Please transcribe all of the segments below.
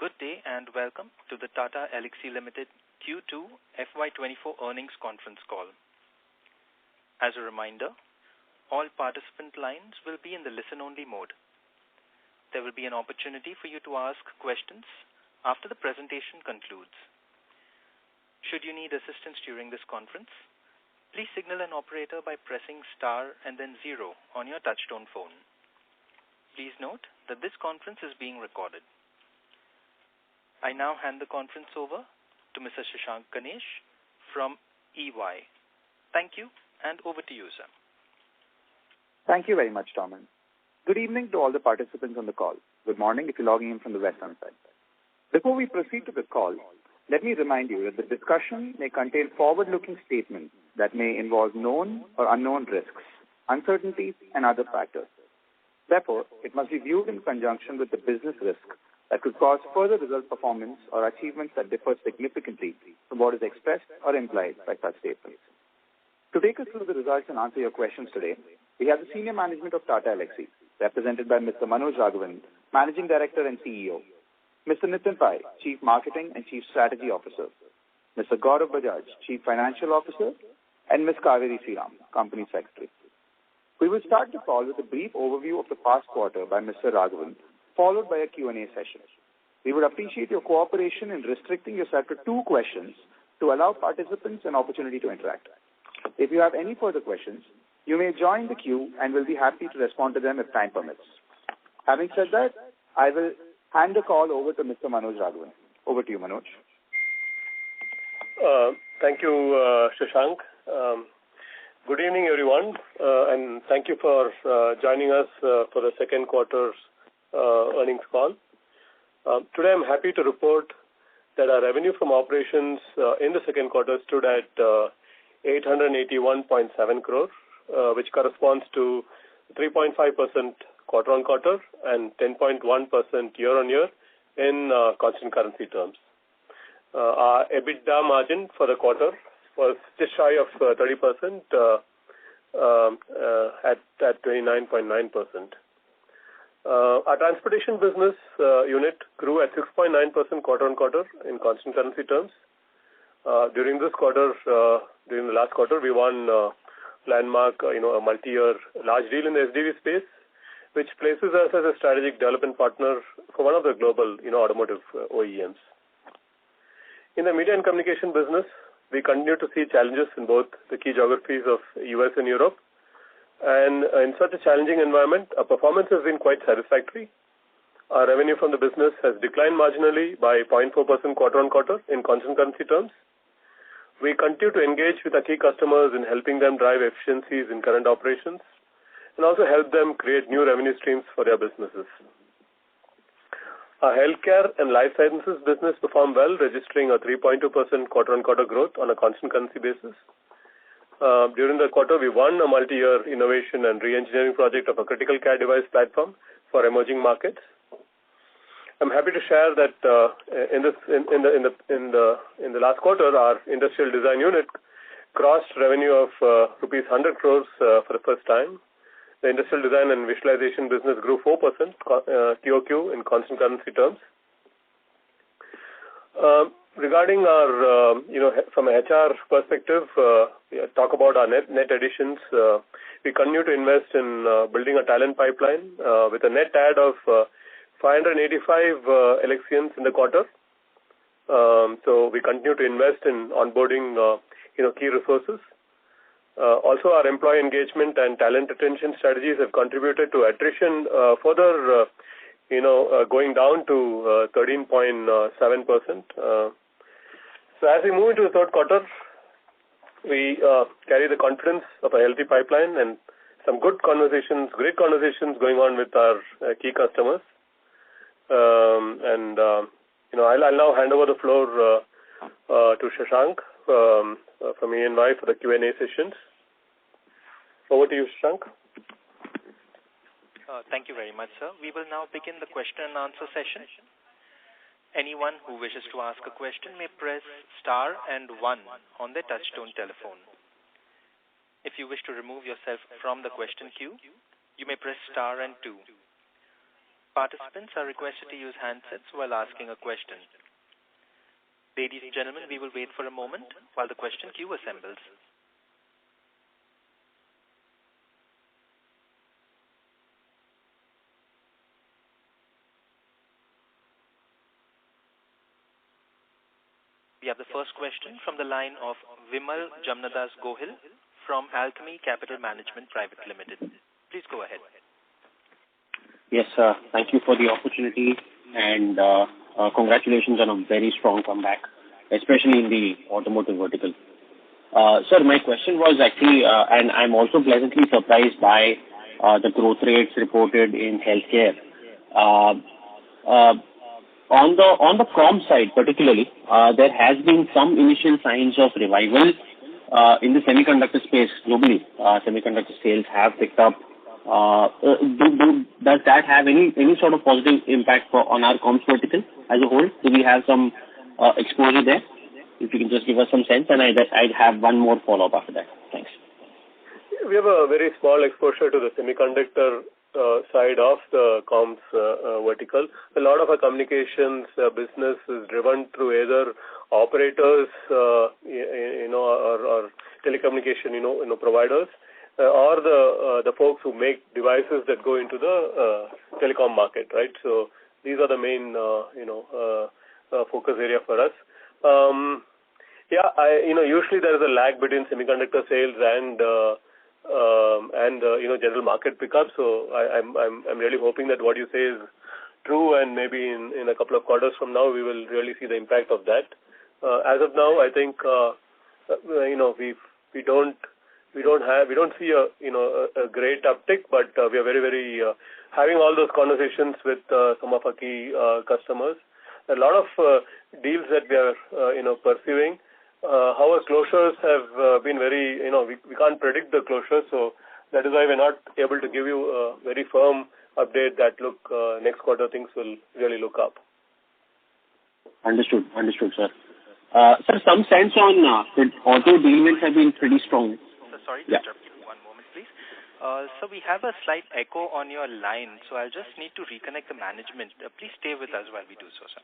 Good day and welcome to the Tata Elxsi Limited Q2 FY2024 earnings conference call. As a reminder, all participant lines will be in the listen-only mode. There will be an opportunity for you to ask questions after the presentation concludes. Should you need assistance during this conference, please signal an operator by pressing star and then 0 on your touchtone phone. Please note that this conference is being recorded. I now hand the conference over to Mr. Shashank Ganesh from EY. Thank you, and over to you, sir. Thank you very much, Thomas. Good evening to all the participants on the call. Good morning if you're logging in from the western side. Before we proceed to the call, let me remind you that the discussion may contain forward-looking statements that may involve known or unknown risks, uncertainties, and other factors. Therefore, it must be viewed in conjunction with the business risk that could cause further result performance or achievements that differ significantly from what is expressed or implied by such statements. To take us through the results and answer your questions today, we have the senior management of Tata Elxsi, represented by Mr. Manoj Raghavan, Managing Director and CEO, Mr. Nitin Pai, Chief Marketing and Chief Strategy Officer, Mr. Gaurav Bajaj, Chief Financial Officer, and Ms. Kaveri Sriram, Company Secretary. We will start the call with a brief overview of the past quarter by Mr. Raghavan, followed by a Q&A session. We would appreciate your cooperation in restricting yourself to 2 questions to allow participants an opportunity to interact. If you have any further questions, you may join the queue and we'll be happy to respond to them if time permits. Having said that, I will hand the call over to Mr. Manoj Raghavan. Over to you, Manoj. Thank you, Shashank. Good evening, everyone, and thank you for joining us for the second quarter's earnings call. Today I'm happy to report that our revenue from operations in the second quarter stood at 881.7 crore, which corresponds to 3.5% quarter-on-quarter and 10.1% year-on-year in constant currency terms. Our EBITDA margin for the quarter was just shy of 30% at 29.9%. Our transportation business unit grew at 6.9% quarter-on-quarter in constant currency terms. During the last quarter, we won landmark, a multi-year large deal in the SDV space, which places us as a strategic development partner for one of the global, automotive OEMs. In the media and communication business, we continue to see challenges in both the key geographies of US and Europe. And in such a challenging environment, our performance has been quite satisfactory. Our revenue from the business has declined marginally by 0.4% quarter-on-quarter in constant currency terms. We continue to engage with our key customers in helping them drive efficiencies in current operations and also help them create new revenue streams for their businesses. Our healthcare and life sciences business performed well, registering a 3.2% quarter-on-quarter growth on a constant currency basis. During the quarter, we won a multi-year innovation and re-engineering project of a critical care device platform for emerging markets. I'm happy to share that in the last quarter, our industrial design unit crossed revenue of rupees 100 crores for the first time. The industrial design and visualization business grew 4% QOQ in constant currency terms. Regarding our, from an HR perspective, talk about our net additions. We continue to invest in building a talent pipeline with a net add of 585 Elxsians in the quarter. So we continue to invest in onboarding, key resources. Also, our employee engagement and talent retention strategies have contributed to attrition further, going down to 13.7%. So as we move into the third quarter, we carry the confidence of a healthy pipeline and some great conversations going on with our key customers. I'll now hand over the floor to Shashank from EY for the Q&A sessions. Over to you, Shashank. Thank you very much, sir. We will now begin the question and answer session. Anyone who wishes to ask a question may press star and 1 on their touchtone telephone. If you wish to remove yourself from the question queue, you may press star and 2. Participants are requested to use handsets while asking a question. Ladies and gentlemen, we will wait for a moment while the question queue assembles. We have the first question from the line of Vimal Jamnadas Gohil from Alchemy Capital Management Private Limited. Please go ahead. Yes, sir. Thank you for the opportunity and congratulations on a very strong comeback, especially in the automotive vertical. Sir, my question was actually, and I'm also pleasantly surprised by the growth rates reported in healthcare. On the comm side particularly, there has been some initial signs of revival in the semiconductor space globally. Semiconductor sales have picked up. Does that have any sort of positive impact on our comms vertical as a whole? Do we have some exposure there? If you can just give us some sense, and I'd have one more follow-up after that. Thanks. We have a very small exposure to the semiconductor side of the comms vertical. A lot of our communications business is driven through either operators, or telecommunication, providers, or the folks who make devices that go into the telecom market, right? So these are the main, focus area for us. Usually there is a lag between semiconductor sales and general market pickup. So I'm really hoping that what you say is true, and maybe in a couple of quarters from now we will really see the impact of that. As of now, I think we don't see a great uptick, but we are very, very having all those conversations with some of our key customers. A lot of deals that we are pursuing. However, closures have been very, we can't predict the closures, so that is why we're not able to give you a very firm update that next quarter things will really look up. Understood, sir. Sir, some sense on the auto deal wins have been pretty strong. Sorry to interrupt you. One moment, please. So we have a slight echo on your line, so I'll just need to reconnect the management. Please stay with us while we do so, sir.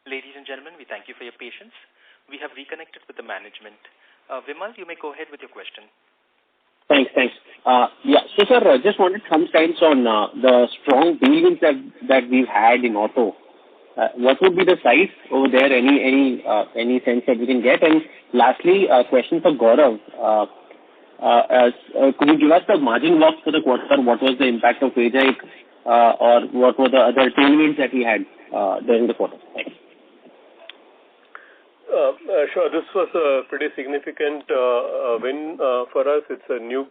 Ladies and gentlemen, we thank you for your patience. We have reconnected with the management. Vimal, you may go ahead with your question. Thanks. So, sir, just wanted some sense on the strong deal wins that we've had in auto. What would be the size over there? Any sense that we can get? And lastly, a question for Gaurav. Could you give us the margin walk for the quarter? What was the impact of wage hike, or what were the other tailwinds that we had during the quarter? Thanks. Sure. This was a pretty significant win for us. It's a new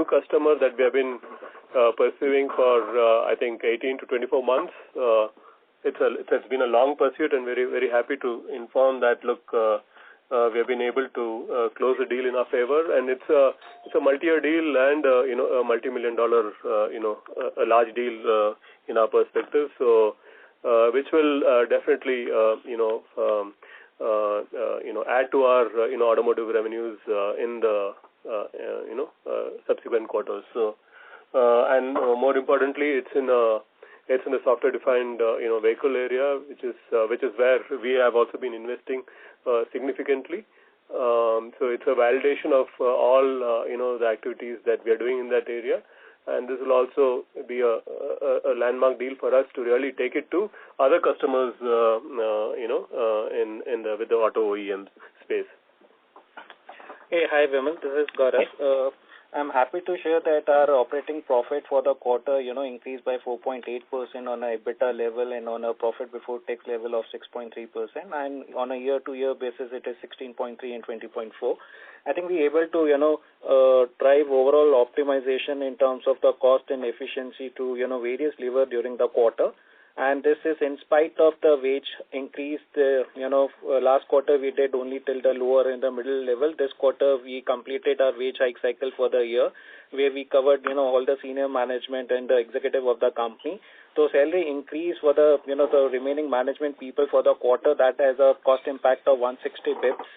customer that we have been pursuing for I think 18 to 24 months. It has been a long pursuit, and very, very happy to inform that we have been able to close the deal in our favor, and it's a multi-year deal and a multi-million-dollar a large deal in our perspective. So which will definitely add to our automotive revenues in the subsequent quarters. So and more importantly, it's in the software-defined vehicle area, which is where we have also been investing significantly. So it's a validation of all the activities that we are doing in that area, and this will also be a landmark deal for us to really take it to other customers, with the auto OEM space. Hey, hi Vimal, this is Gaurav. I'm happy to share that our operating profit for the quarter, increased by 4.8% on a EBITDA level and on a profit before tax level of 6.3%. And on a year-to-year basis, it is 16.3 and 20.4. I think we're able to, drive overall optimization in terms of the cost and efficiency to, various levers during the quarter. And this is in spite of the wage increase. Last quarter we did only till the lower and the middle level. This quarter we completed our wage hike cycle for the year, where we covered, all the senior management and the executive of the company. So salary increase for the, the remaining management people for the quarter, that has a cost impact of 160 bips.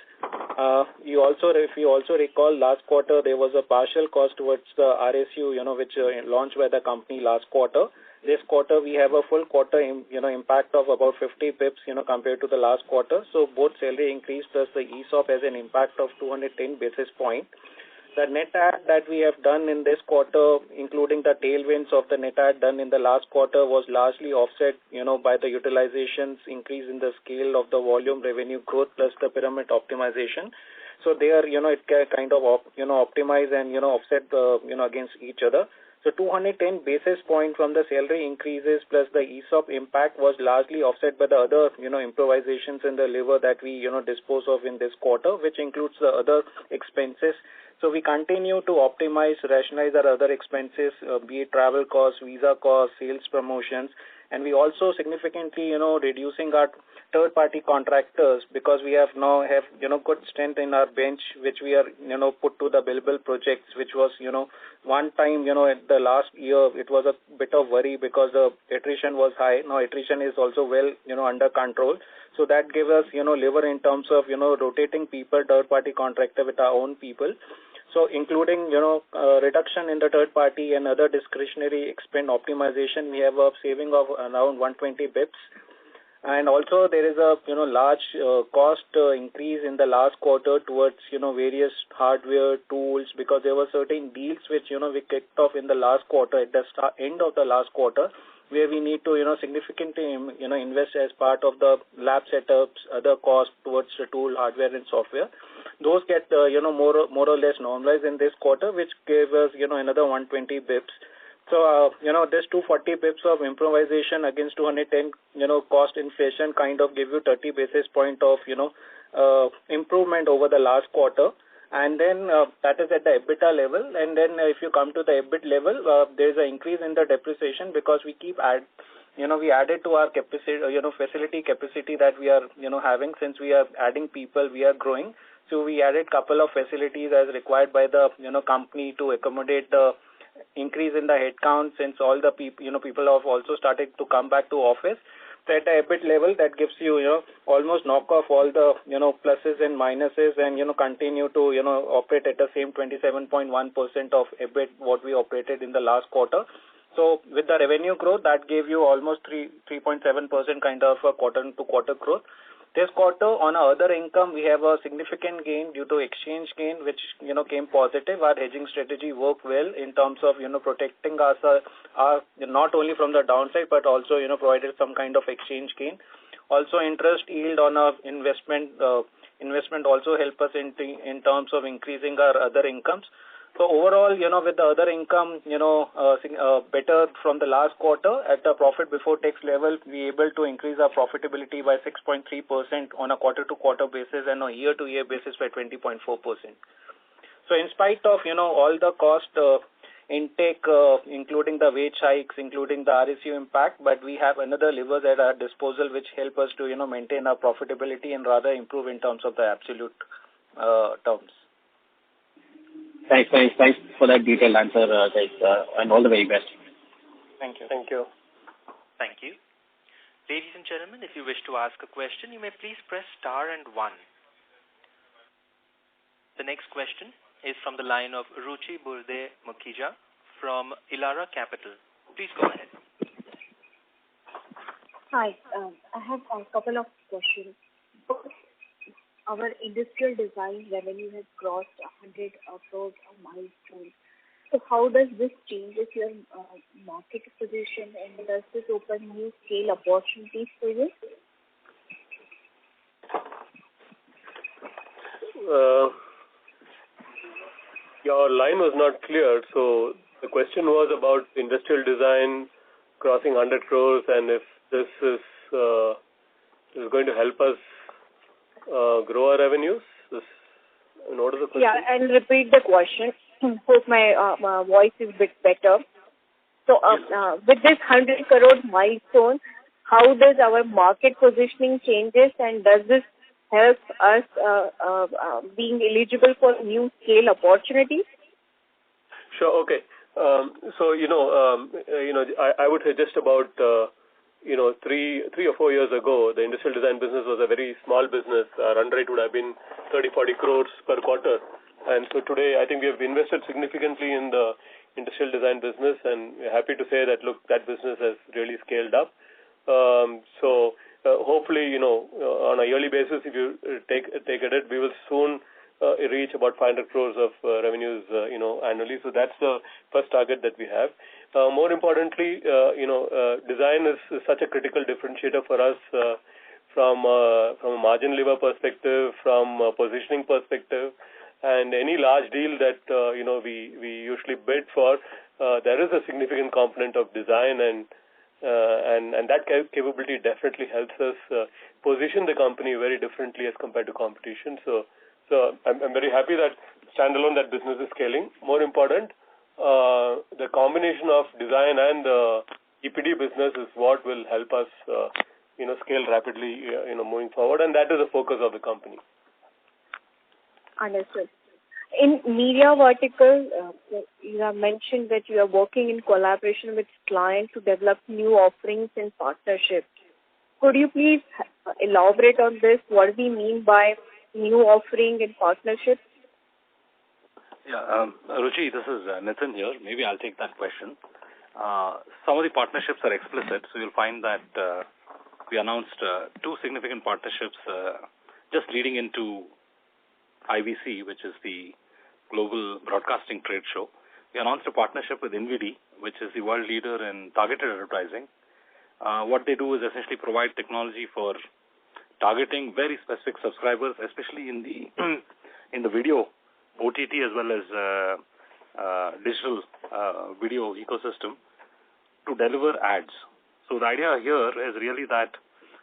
If you also recall, last quarter there was a partial cost towards the RSU, which launched by the company last quarter. This quarter we have a full quarter, impact of about 50 pips, compared to the last quarter. So both salary increase plus the ESOP has an impact of 210 basis point. The net add that we have done in this quarter, including the tailwinds of the net add done in the last quarter, was largely offset, by the utilizations increase in the scale of the volume revenue growth plus the pyramid optimization. So there, it can kind of, optimize and, offset the, against each other. So 210 basis point from the salary increases plus the ESOP impact was largely offset by the other, improvisations in the lever that we, dispose of in this quarter, which includes the other expenses. So we continue to optimize, rationalize our other expenses, be it travel costs, visa costs, sales promotions, and we also significantly, reducing our third-party contractors because we have now good strength in our bench, which we are, put to the billable projects, which was, one time, at the last year, it was a bit of worry because the attrition was high. Now attrition is also well, under control. So that gave us, lever in terms of, rotating people, third-party contractor with our own people. So including, reduction in the third party and other discretionary expense optimization, we have a saving of around 120 bips. And also there is a, large cost increase in the last quarter towards, various hardware tools because there were certain deals which, we kicked off in the last quarter at the end of the last quarter where we need to, significantly, invest as part of the lab setups, other costs towards the tool, hardware and software. Those get, more or less normalized in this quarter, which gave us, another 120 bips. So, this 240 bips of improvisation against 210, cost inflation kind of give you 30 basis point of, improvement over the last quarter. And then that is at the EBITDA level. And then if you come to the EBIT level, there is an increase in the depreciation because we keep we added to our capacity, facility capacity that we are, having since we are adding people, we are growing. So we added couple of facilities as required by the, company to accommodate the increase in the headcount since all the people, people have also started to come back to office. So at the EBIT level, that gives you, almost knock off all the, pluses and minuses and, continue to, operate at the same 27.1% of EBIT what we operated in the last quarter. So with the revenue growth, that gave you almost 3.7% kind of a quarter-to-quarter growth. This quarter, on our other income, we have a significant gain due to exchange gain, which, came positive. Our hedging strategy worked well in terms of, protecting us, not only from the downside, but also, provided some kind of exchange gain. Also, interest yield on our investment also help us in terms of increasing our other incomes. So overall, with the other income, better from the last quarter at the profit before tax level, we able to increase our profitability by 6.3% on a quarter-to-quarter basis and on a year-to-year basis by 20.4%. So in spite of, all the cost intake, including the wage hikes, including the RSU impact, but we have another levers at our disposal which help us to, maintain our profitability and rather improve in terms of the absolute terms. Thanks for that detailed answer, guys, and all the very best. Thank you. Thank you. Thank you. Ladies and gentlemen, if you wish to ask a question, you may please press star and 1. The next question is from the line of Ruchi Burde Mukhija from Elara Capital. Please go ahead. Hi, I have a couple of questions. Our industrial design revenue has crossed 100 crores milestone. So how does this change your market position and does this open new scale opportunities for you? Your line was not clear, so the question was about industrial design crossing 100 crores and if this is going to help us grow our revenues. What is the question? Yeah, I'll repeat the question. Hope my voice is a bit better. So with this 100 crore milestone, how does our market positioning changes, and does this help us being eligible for new scale opportunities? Sure. Okay. So I would say just about 3 or 4 years ago, the industrial design business was a very small business. Our run rate would have been 30-40 crores per quarter. And so today, I think we have invested significantly in the industrial design business, and we're happy to say that, look, that business has really scaled up. Hopefully, on a yearly basis, if you take it, we will soon reach about 500 crores of revenues, annually. So that's the first target that we have. More importantly, design is such a critical differentiator for us from a margin lever perspective, from a positioning perspective, and any large deal that we usually bid for, there is a significant component of design, and that capability definitely helps us position the company very differently as compared to competition. So I'm very happy that standalone that business is scaling. More important, the combination of design and EPD business is what will help us, scale rapidly, moving forward, and that is the focus of the company. Understood. In media vertical, you have mentioned that you are working in collaboration with clients to develop new offerings and partnerships. Could you please elaborate on this? What do we mean by new offering and partnerships? Yeah, Ruchi, this is Nitin here. Maybe I'll take that question. Some of the partnerships are explicit, so you'll find that we announced 2 significant partnerships just leading into IBC, which is the Global Broadcasting Trade Show. We announced a partnership with NVIDIA, which is the world leader in targeted advertising. What they do is essentially provide technology for targeting very specific subscribers, especially in the video, OTT, as well as digital video ecosystem, to deliver ads. So the idea here is really that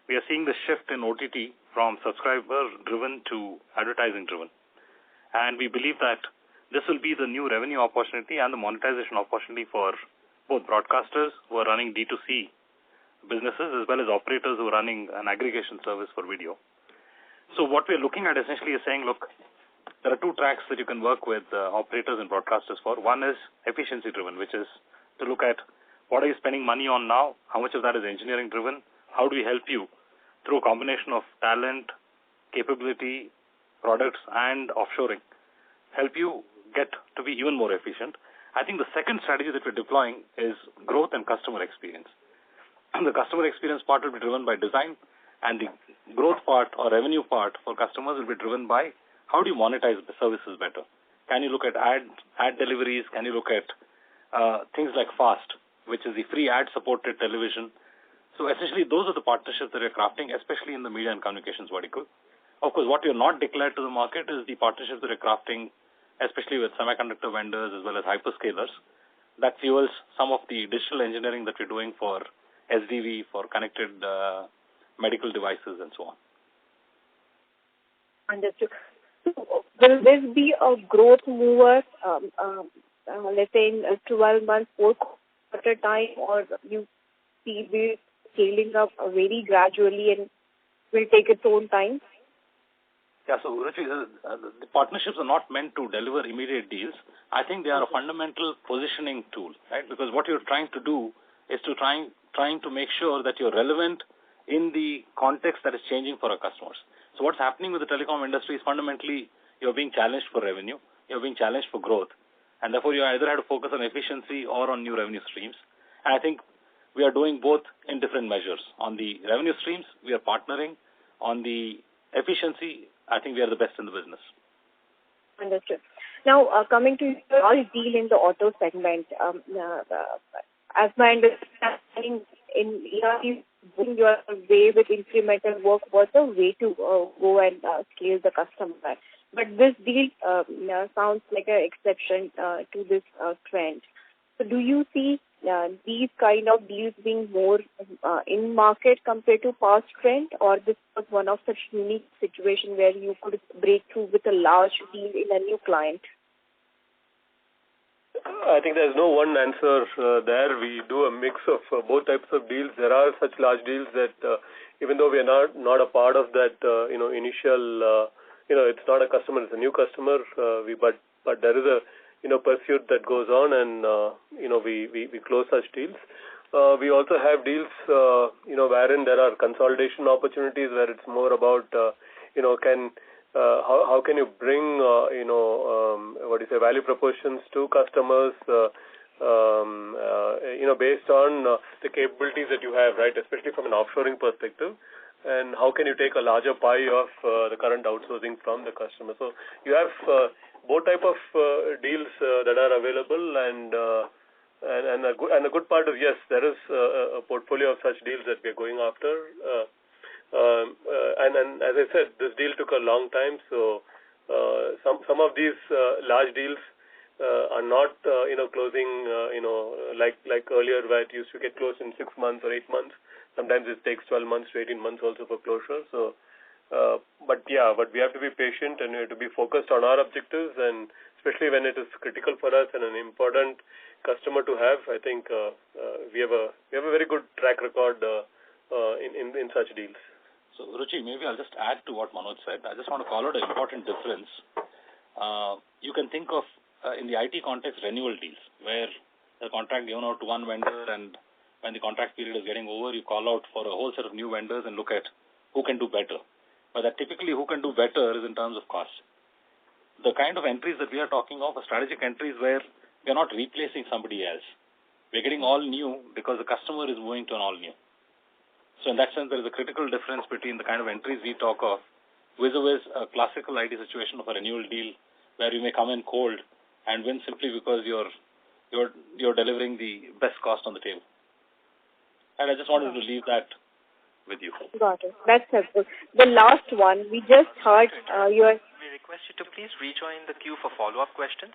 we are seeing the shift in OTT from subscriber-driven to advertising-driven. And we believe that this will be the new revenue opportunity and the monetization opportunity for both broadcasters who are running D2C businesses as well as operators who are running an aggregation service for video. So what we're looking at essentially is saying, look, there are 2 tracks that you can work with operators and broadcasters for. One is efficiency-driven, which is to look at what are you spending money on now, how much of that is engineering-driven, how do we help you through a combination of talent, capability, products, and offshoring, help you get to be even more efficient. I think the second strategy that we're deploying is growth and customer experience. And the customer experience part will be driven by design, and the growth part or revenue part for customers will be driven by how do you monetize the services better. Can you look at ad deliveries? Can you look at things like FAST, which is the free ad-supported television? So essentially, those are the partnerships that we're crafting, especially in the media and communications vertical. Of course, what we have not declared to the market is the partnerships that we're crafting, especially with semiconductor vendors as well as hyperscalers. That fuels some of the digital engineering that we're doing for SDV, for connected medical devices, and so on. Understood. Will this be a growth mover, let's say in 12 months, 4 quarter time, or you see this scaling up very gradually and will take its own time? Yeah, so Ruchi, the partnerships are not meant to deliver immediate deals. I think they are a fundamental positioning tool, right? Because what you're trying to do is to trying to make sure that you're relevant in the context that is changing for our customers. So what's happening with the telecom industry is fundamentally you're being challenged for revenue, you're being challenged for growth, and therefore you either have to focus on efficiency or on new revenue streams. And I think we are doing both in different measures. On the revenue streams, we are partnering. On the efficiency, I think we are the best in the business. Understood. Now, coming to your deal in the auto segment, as my understanding, in ERP, your way with incremental work was a way to go and scale the customer. But this deal sounds like an exception to this trend. So do you see these kind of deals being more in market compared to past trend, or this was one of such unique situation where you could break through with a large deal in a new client? I think there's no one answer there. We do a mix of both types of deals. There are such large deals that even though we are not a part of that, initial, it's not a customer, it's a new customer. But there is a pursuit that goes on, and we close such deals. We also have deals, wherein there are consolidation opportunities, where it's more about, how can you bring, value propositions to customers, based on the capabilities that you have, right? Especially from an offshoring perspective. And how can you take a larger pie of the current outsourcing from the customer? So you have both type of deals that are available, and a good part of, yes, there is a portfolio of such deals that we are going after. And as I said, this deal took a long time, so some of these large deals are not closing like earlier, where it used to get closed in 6 months or 8 months. Sometimes it takes 12 months to 18 months also for closure. So but we have to be patient, and we have to be focused on our objectives, and especially when it is critical for us and an important customer to have. I think we have a very good track record in such deals. So, Ruchi, maybe I'll just add to what Manoj said. I just want to call out an important difference. You can think of, in the IT context, renewal deals, where the contract given out to one vendor, and when the contract period is getting over, you call out for a whole set of new vendors and look at who can do better. But that typically who can do better is in terms of cost. The kind of entries that we are talking of are strategic entries where we are not replacing somebody else. We're getting all new because the customer is moving to an all new. So in that sense, there is a critical difference between the kind of entries we talk of vis-a-vis a classical IT situation of a renewal deal where you may come in cold and win simply because you're delivering the best cost on the table. And I just wanted to leave that with you. Got it. That's helpful. The last one, we just heard your... We request you to please rejoin the queue for follow-up questions.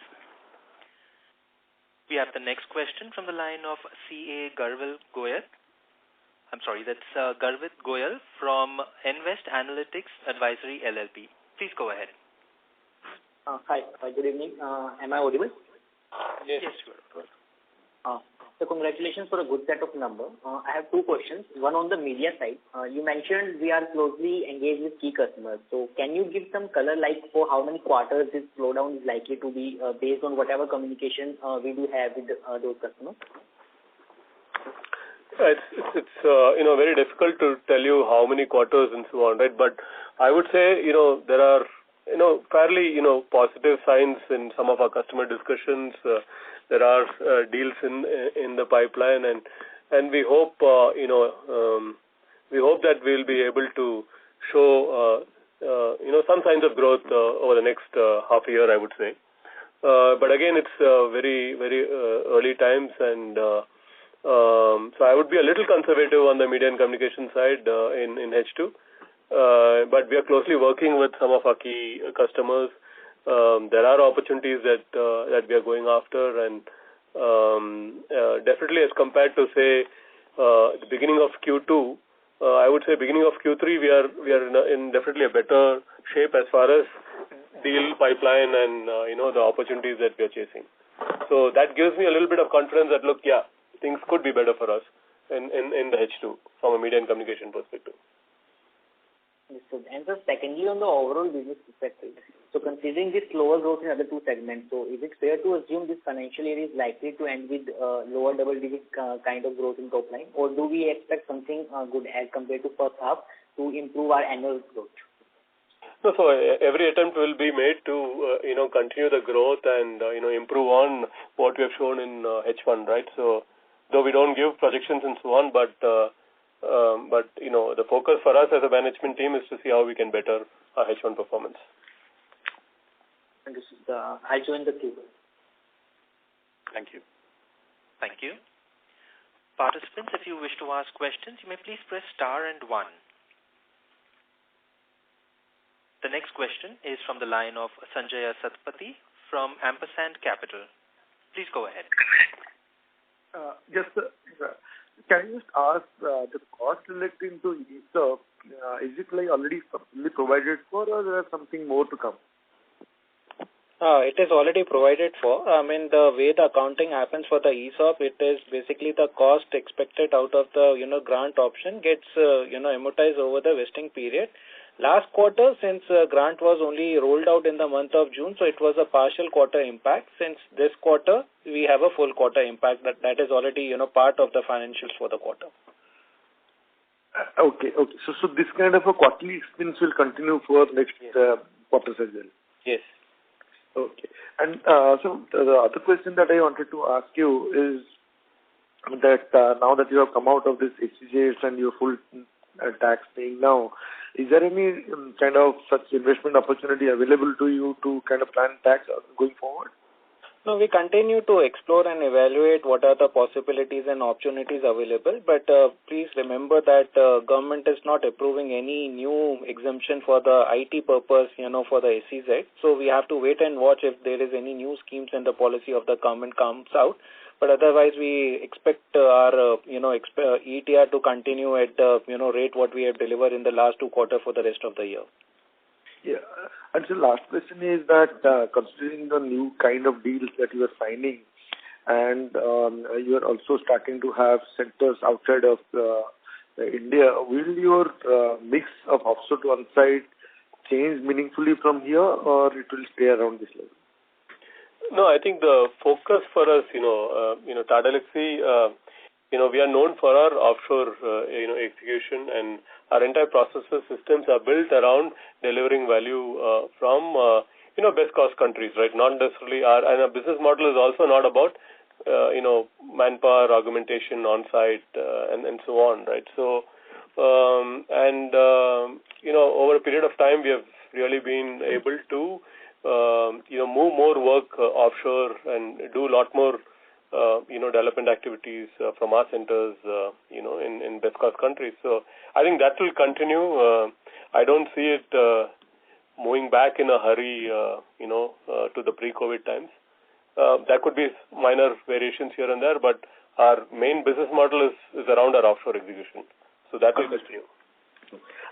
We have the next question from the line of C.A. Garvit Goyal. I'm sorry, that's Garvit Goyal from Invest Analytics Advisory LLP. Please go ahead. Hi, good evening. Am I audible? Yes, you are. So congratulations for a good set of numbers. I have two questions. One on the media side. You mentioned we are closely engaged with key customers. So can you give some color, like for how many quarters this slowdown is likely to be based on whatever communication we do have with those customers? It's very difficult to tell you how many quarters and so on, right? But I would say, there are, fairly, positive signs in some of our customer discussions. There are deals in the pipeline, and we hope, we hope that we'll be able to show, some signs of growth over the next half a year, I would say. But again, it's very, very early times, and so I would be a little conservative on the media and communication side in H2. But we are closely working with some of our key customers. There are opportunities that we are going after, and definitely as compared to say the beginning of Q2, I would say beginning of Q3 we are in definitely a better shape as far as deal pipeline and the opportunities that we are chasing. So that gives me a little bit of confidence that things could be better for us in the H2 from a media and communication perspective. Understood. And so secondly, on the overall business perspective, so considering this slower growth in other two segments, so is it fair to assume this financial year is likely to end with lower double-digit kind of growth in top line, or do we expect something good as compared to first half to improve our annual growth? No, so every attempt will be made to continue the growth and improve on what we have shown in H1, right? So though we don't give projections and so on, but the focus for us as a management team is to see how we can better our H1 performance. Understood. I'll join the queue. Thank you. Thank you. Participants, if you wish to ask questions, you may please press star and 1. The next question is from the line of Sanjaya Satpathy from Ampersand Capital. Please go ahead. Can you just ask the cost relating to ESOP, is it like already fully provided for, or there is something more to come? It is already provided for. I mean, the way the accounting happens for the ESOP, it is basically the cost expected out of the, grant option gets, amortized over the vesting period. Last quarter, since grant was only rolled out in the month of June, so it was a partial quarter impact. Since this quarter, we have a full quarter impact that is already, part of the financials for the quarter. Okay. So this kind of a quarterly expense will continue for next quarters as well? Yes. Okay. And so the other question that I wanted to ask you is that now that you have come out of this HCJs and your full tax paying now, is there any kind of such investment opportunity available to you to kind of plan tax going forward? No, we continue to explore and evaluate what are the possibilities and opportunities available. But please remember that government is not approving any new exemption for the IT purpose, for the SEZ. So we have to wait and watch if there is any new schemes and the policy of the government comes out. But otherwise, we expect our, ETR to continue at the, rate what we have delivered in the last 2 quarters for the rest of the year. Yeah. And so last question is that considering the new kind of deals that you are signing and you are also starting to have centers outside of India, will your mix of offshore to on-site change meaningfully from here, or it will stay around this level? No, I think the focus for us, Tata Elxsi, we are known for our offshore, execution, and our entire processes systems are built around delivering value from, best cost countries, right? Not necessarily and our business model is also not about, manpower augmentation on site and so on, right? So, over a period of time, we have really been able to, move more work offshore and do a lot more, development activities from our centers, in best cost countries. So I think that will continue. I don't see it moving back in a hurry, to the pre-COVID times. There could be minor variations here and there, but our main business model is around our offshore execution. So that will continue.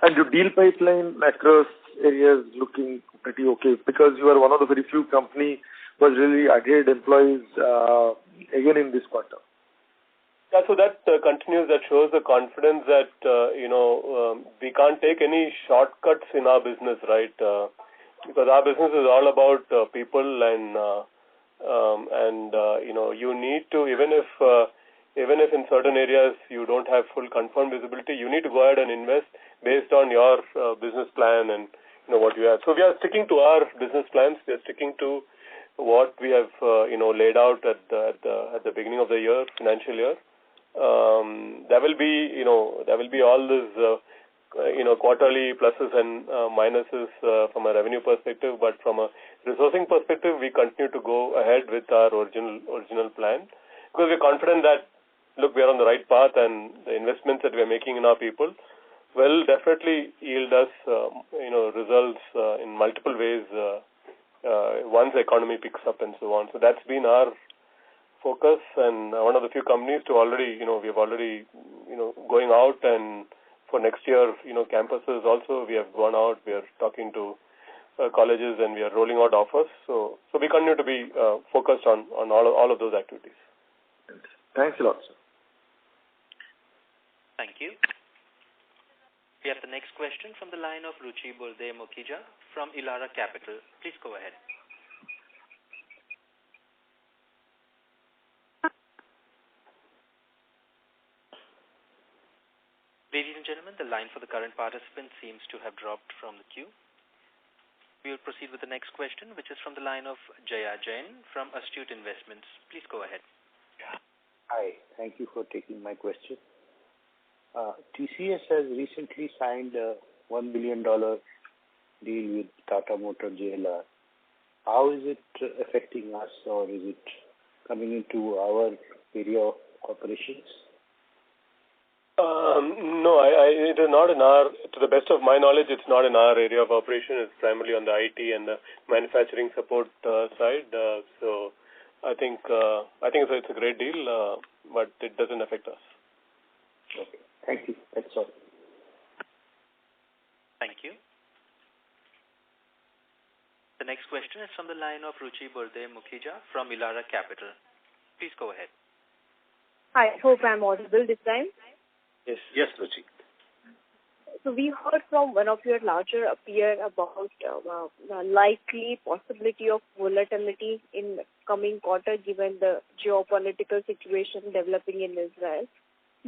And your deal pipeline across areas looking pretty okay, because you are one of the very few companies who has really added employees again in this quarter. Yeah, so that continues. That shows the confidence that, we can't take any shortcuts in our business, right? Because our business is all about people and you need to, even if in certain areas you don't have full confirmed visibility, you need to go ahead and invest based on your business plan and what you have. So we are sticking to our business plans. We are sticking to what we have laid out at the beginning of the year, financial year. There will be all these quarterly pluses and minuses from a revenue perspective, but from a resourcing perspective, we continue to go ahead with our original plan, because we're confident that, look, we are on the right path, and the investments that we are making in our people will definitely yield us results in multiple ways once the economy picks up and so on. So that's been our focus, and one of the few companies to already, we have already, going out, and for next year, campuses also, we have gone out, we are talking to colleges, and we are rolling out offers. So we continue to be focused on all of those activities. Thanks a lot, sir. Thank you. We have the next question from the line of Ruchi Burde Mukhija from Elara Capital. Please go ahead. Ladies and gentlemen, the line for the current participant seems to have dropped from the queue. We will proceed with the next question, which is from the line of Jaya Jain from Astute Investments. Please go ahead. Hi, thank you for taking my question. TCS has recently signed a $1 billion deal with Tata Motor JLR. How is it affecting us, or is it coming into our area of operations? No, it is not in our, to the best of my knowledge, it's not in our area of operation. It's primarily on the IT and the manufacturing support side. So I think it's a great deal, but it doesn't affect us. Okay. Thank you. That's all. Thank you. The next question is from the line of Ruchi Burde Mukhija from Elara Capital. Please go ahead. Hi, hope I'm audible this time. Yes, Ruchi. So we heard from one of your larger peers about the likely possibility of volatility in coming quarter given the geopolitical situation developing in Israel.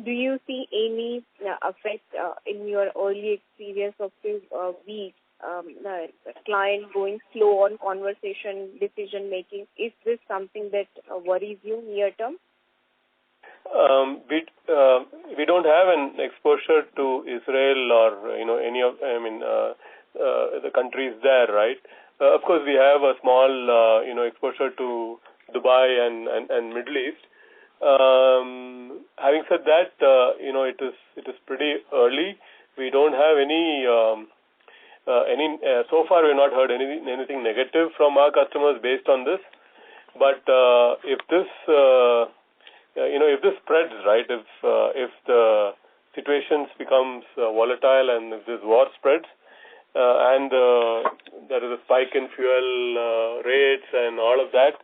Do you see any effect in your early experience of few weeks, client going slow on conversation, decision making? Is this something that worries you near term? We don't have an exposure to Israel or any of the countries there, right? Of course, we have a small exposure to Dubai and Middle East. Having said that, it is pretty early. We don't have any so far. We've not heard anything negative from our customers based on this. But if this spreads, right, if the situations becomes volatile and if this war spreads and there is a spike in fuel rates and all of that,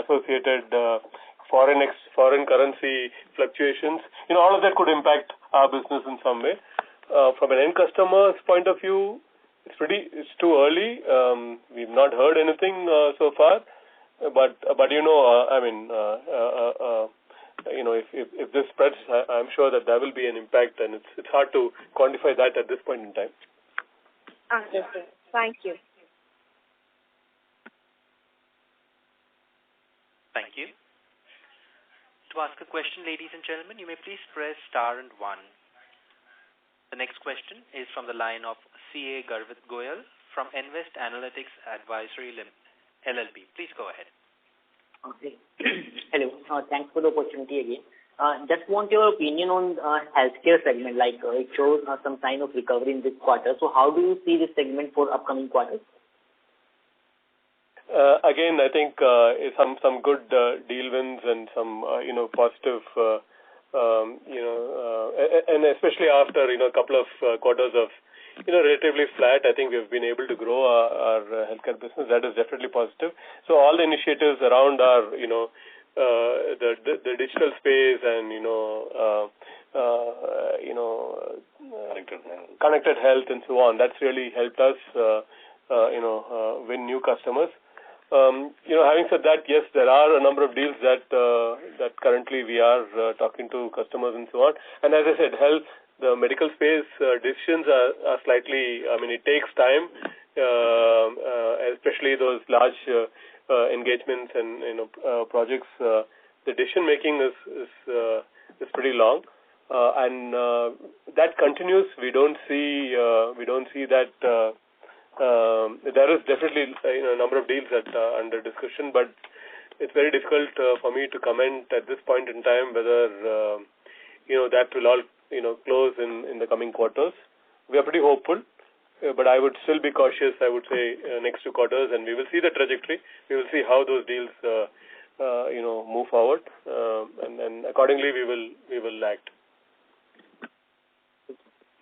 associated foreign currency fluctuations, all of that could impact our business in some way. From an end customer's point of view, it's too early. We've not heard anything so far. But if this spreads, I'm sure that there will be an impact, and it's hard to quantify that at this point in time. Understood. Thank you. Thank you. To ask a question, ladies and gentlemen, you may please press star and 1. The next question is from the line of CA Garvit Goyal from Invest Analytics Advisory LLP. Please go ahead. Okay. Hello. Thanks for the opportunity again. Just want your opinion on healthcare segment. Like it shows some sign of recovery in this quarter. So how do you see this segment for upcoming quarters? Again, I think some good deal wins and some positive and especially after a couple of quarters of relatively flat, I think we've been able to grow our healthcare business. That is definitely positive. So all the initiatives around our the digital space and connected health and so on, that's really helped us win new customers. Having said that, yes, there are a number of deals that currently we are talking to customers and so on. And as I said, the medical space decisions are slightly, it takes time, especially those large engagements and projects. The decision making is pretty long, and that continues. We don't see that. There is definitely a number of deals that are under discussion, but it's very difficult for me to comment at this point in time whether that will all close in the coming quarters. We are pretty hopeful, but I would still be cautious. I would say next 2 quarters, and we will see the trajectory. We will see how those deals move forward, and then accordingly we will act.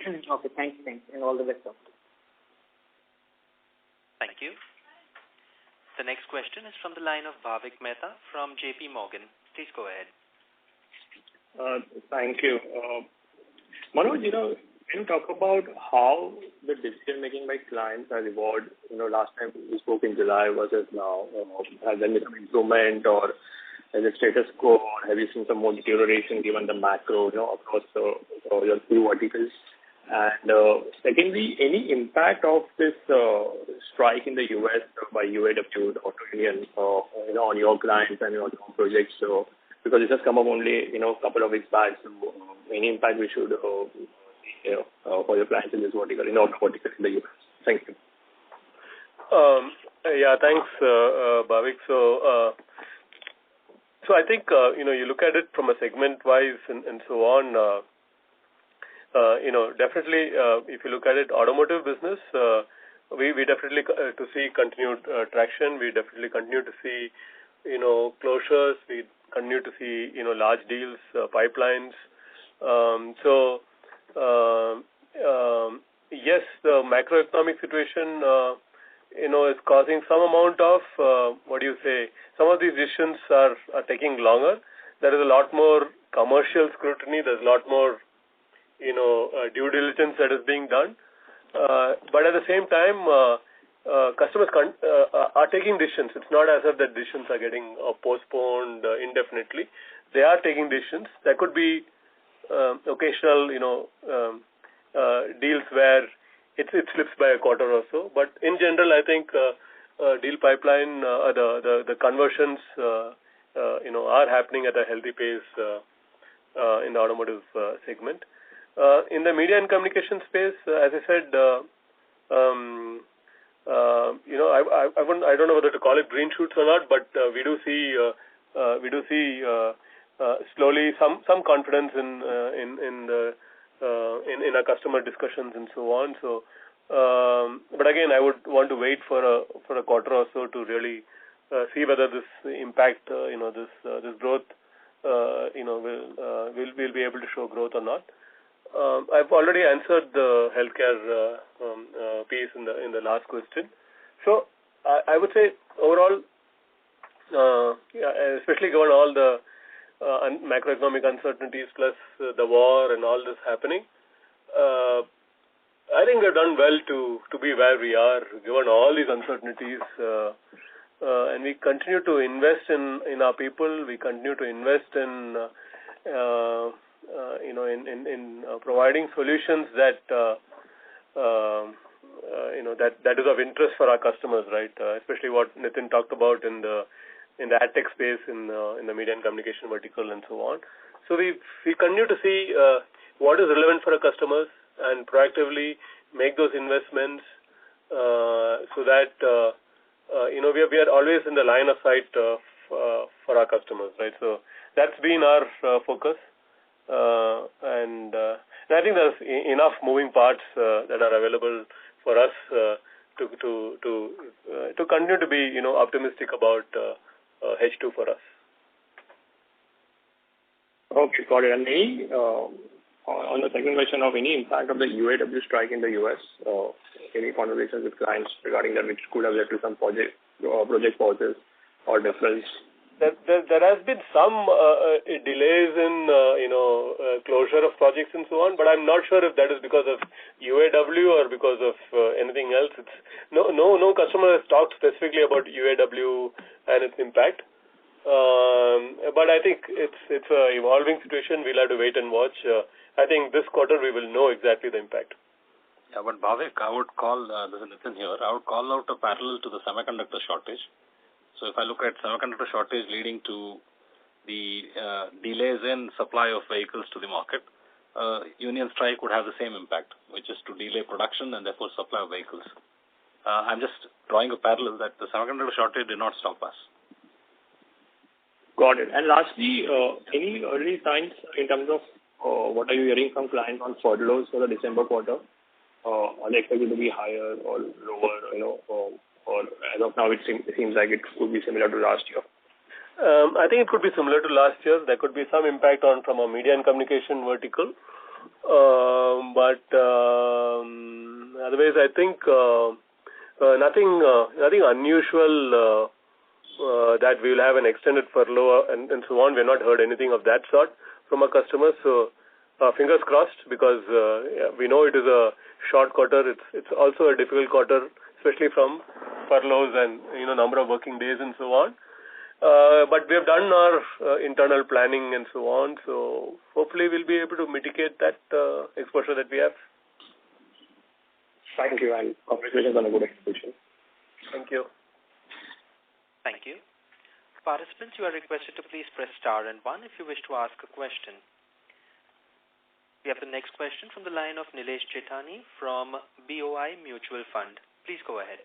Okay, thanks, and all the best. Thank you. The next question is from the line of Bhavik Mehta from JP Morgan. Please go ahead. Thank you. Manoj, can you talk about how the decision making by clients has evolved? Last time we spoke in July versus now. Has there been some improvement, or is it status quo, or have you seen some more deterioration given the macro, across your few verticals? And secondly, any impact of this strike in the U.S. by UAW, the auto union, on your clients and your projects? So because it has come up only a couple of weeks back, so any impact we should for your clients in this vertical, in auto vertical in the U.S. Thank you. Yeah, thanks, Bhavik. So So I think, you look at it from a segment-wise and so on, definitely, if you look at it, automotive business, we definitely to see continued traction. We definitely continue to see, closures. We continue to see, large deals, pipelines. Yes, the macroeconomic situation, is causing some amount of, some of these decisions are taking longer. There is a lot more commercial scrutiny. There's a lot more, due diligence that is being done. But at the same time, customers are taking decisions. It's not as if the decisions are getting postponed indefinitely. They are taking decisions. There could be occasional, deals where it slips by a quarter or so. But in general, I think deal pipeline, the conversions, are happening at a healthy pace in the automotive segment. In the media and communication space, as I said, I don't know whether to call it green shoots or not, but we do see slowly some confidence in our customer discussions and so on. So, but again, I would want to wait for a quarter or so to really see whether this impact, this growth, we'll be able to show growth or not. I've already answered the healthcare piece in the last question. So I would say overall, especially given all the macroeconomic uncertainties plus the war and all this happening, I think we've done well to be where we are given all these uncertainties, and we continue to invest in our people. We continue to invest in providing solutions that that is of interest for our customers, right? Especially what Nitin talked about in the ad tech space, in the media and communication vertical, and so on. So we continue to see what is relevant for our customers and proactively make those investments so that we are always in the line of sight for our customers, right? So that's been our focus. And I think there's enough moving parts that are available for us to continue to be optimistic about H2 for us. Okay, got it. And any on the second question of any impact of the UAW strike in the US, any conversations with clients regarding that, which could have led to some project pauses or deferrals? There has been some delays in closure of projects and so on, but I'm not sure if that is because of UAW or because of anything else. It's no customer has talked specifically about UAW and its impact. But I think it's an evolving situation. We'll have to wait and watch. I think this quarter we will know exactly the impact. Yeah, but Bhavik, I would call, this is Nitin here, I would call out a parallel to the semiconductor shortage. So if I look at semiconductor shortage leading to the delays in supply of vehicles to the market, union strike would have the same impact, which is to delay production and therefore supply of vehicles. I'm just drawing a parallel that the semiconductor shortage did not stop us. Got it. And lastly, any early signs in terms of what are you hearing from clients on furloughs for the December quarter? Are they expected to be higher or lower, or as of now it seems like it could be similar to last year? I think it could be similar to last year. There could be some impact from a media and communication vertical. But otherwise, I think nothing unusual that we will have an extended furlough and so on. We have not heard anything of that sort from our customers. So fingers crossed, because we know it is a short quarter. It's also a difficult quarter, especially from furloughs and number of working days and so on. But we have done our internal planning and so on. So hopefully we'll be able to mitigate that exposure that we have. Thank you, and congratulations on a good execution. Thank you. Thank you. Participants, you are requested to please press star and 1 if you wish to ask a question. We have the next question from the line of Nilesh Chetani from BOI Mutual Fund. Please go ahead.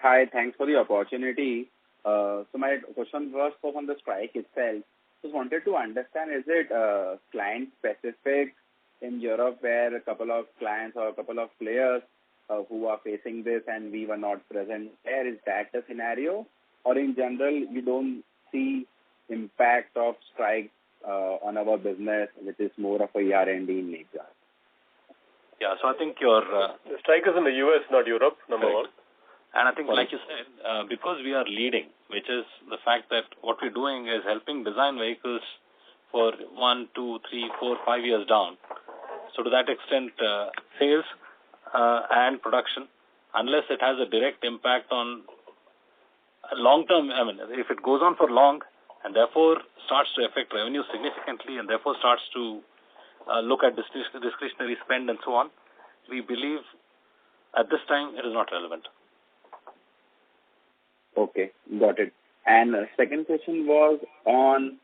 Hi, thanks for the opportunity. So my question was on the strike itself. Just wanted to understand, is it client specific in Europe where a couple of clients or a couple of players who are facing this and we were not present there? Is that the scenario? Or in general, we don't see impact of strike on our business, which is more of a R&D in nature? Yeah, so I think your... the strike is in the US, not Europe, number one. And I think, like you said, because we are leading, which is the fact that what we're doing is helping design vehicles for 1, 2, 3, 4, 5 years down. So to that extent, sales and production, unless it has a direct impact on long term, I mean, if it goes on for long and therefore starts to affect revenue significantly and therefore starts to look at discretionary spend and so on, we believe at this time it is not relevant. Okay, got it. And second question was on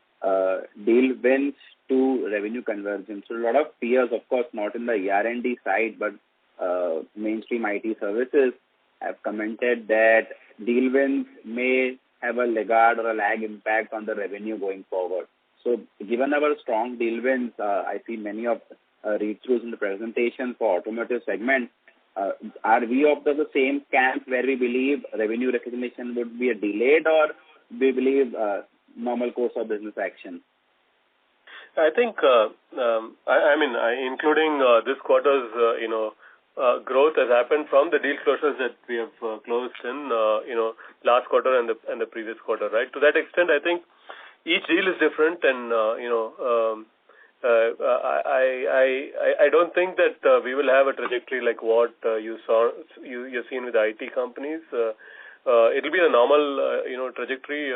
deal wins to revenue conversion. So a lot of peers, of course, not in the R&D side, but mainstream IT services have commented that deal wins may have a laggard or a lag impact on the revenue going forward. So given our strong deal wins, I see many of read-throughs in the presentation for automotive segment. Are we of the same camp where we believe revenue recognition would be delayed, or we believe normal course of business action? I think, including this quarter's, growth has happened from the deal closures that we have closed in, last quarter and the previous quarter, right? To that extent, I think each deal is different, and I don't think that we will have a trajectory like what you've seen with the IT companies. It'll be a normal, trajectory.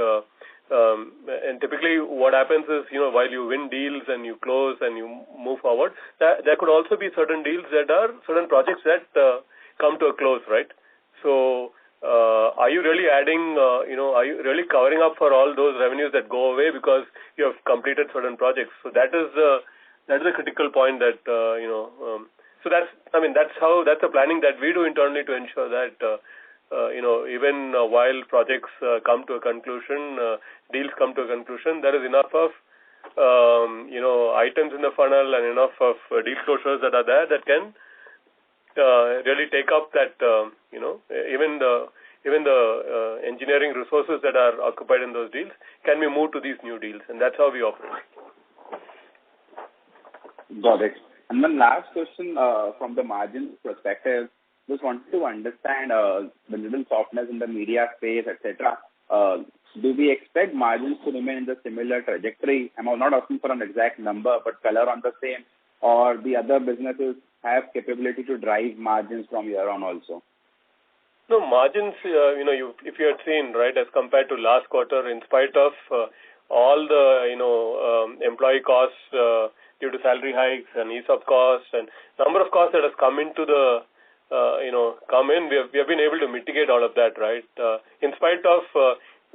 And typically, what happens is, while you win deals and you close and you move forward, there could also be certain deals that are certain projects that come to a close, right? So, are you really adding? Are you really covering up for all those revenues that go away because you have completed certain projects? So that is a critical point that So that's the planning that we do internally to ensure that even while projects come to a conclusion, deals come to a conclusion, there is enough of items in the funnel and enough of deal closures that are there that can really take up that even the engineering resources that are occupied in those deals can be moved to these new deals, and that's how we operate. Got it. And one last question from the margins perspective. Just wanted to understand the little softness in the media space, etc. Do we expect margins to remain in the similar trajectory? I'm not asking for an exact number, but color on the same, or the other businesses have capability to drive margins from here on also? No, margins, if you had seen, right, as compared to last quarter, in spite of all the, employee costs due to salary hikes and ESOP costs and number of costs that has come into the, we have been able to mitigate all of that, right, in spite of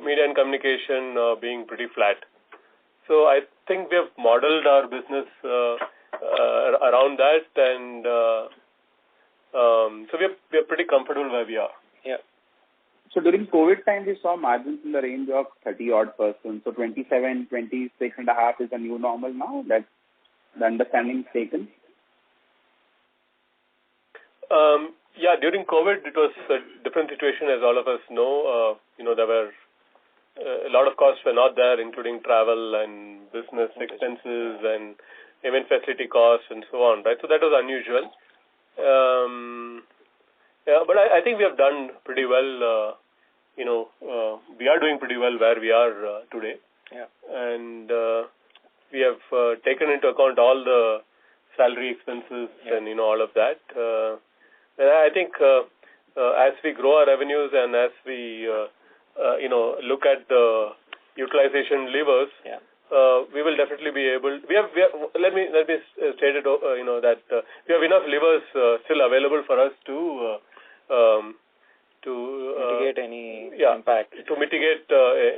media and communication being pretty flat. So I think we have modeled our business around that, and so we are pretty comfortable where we are. Yeah. So during COVID time, we saw margins in the range of 30-odd%. So 27, 26.5 is the new normal now. That's the understanding taken. Yeah, during COVID, it was a different situation, as all of us know. There were a lot of costs were not there, including travel and business expenses and event facility costs and so on, right? So that was unusual. But I think we have done pretty well. We are doing pretty well where we are today. Yeah. And we have taken into account all the salary expenses and, all of that. And I think as we grow our revenues and as we, look at the utilization levers, we will definitely be able. Let me state it. That we have enough levers still available for us to mitigate any impact. To mitigate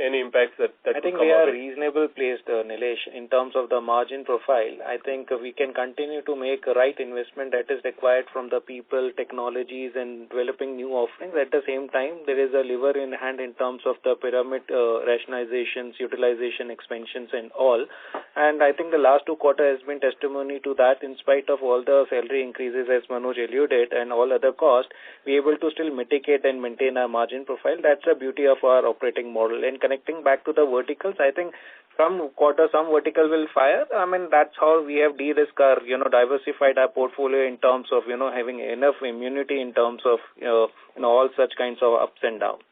any impacts that I think we are reasonable placed, Nilesh, in terms of the margin profile. I think we can continue to make a right investment that is required from the people, technologies, and developing new offerings. At the same time, there is a lever in hand in terms of the pyramid rationalizations, utilization, expansions, and all. And I think the last 2 quarters has been testimony to that. In spite of all the salary increases, as Manoj alluded, and all other costs, we are able to still mitigate and maintain our margin profile. That's the beauty of our operating model. And connecting back to the verticals, I think some quarter, some vertical will fire. I mean, that's how we have de-risked our, diversified our portfolio in terms of, having enough immunity in terms of, all such kinds of ups and downs.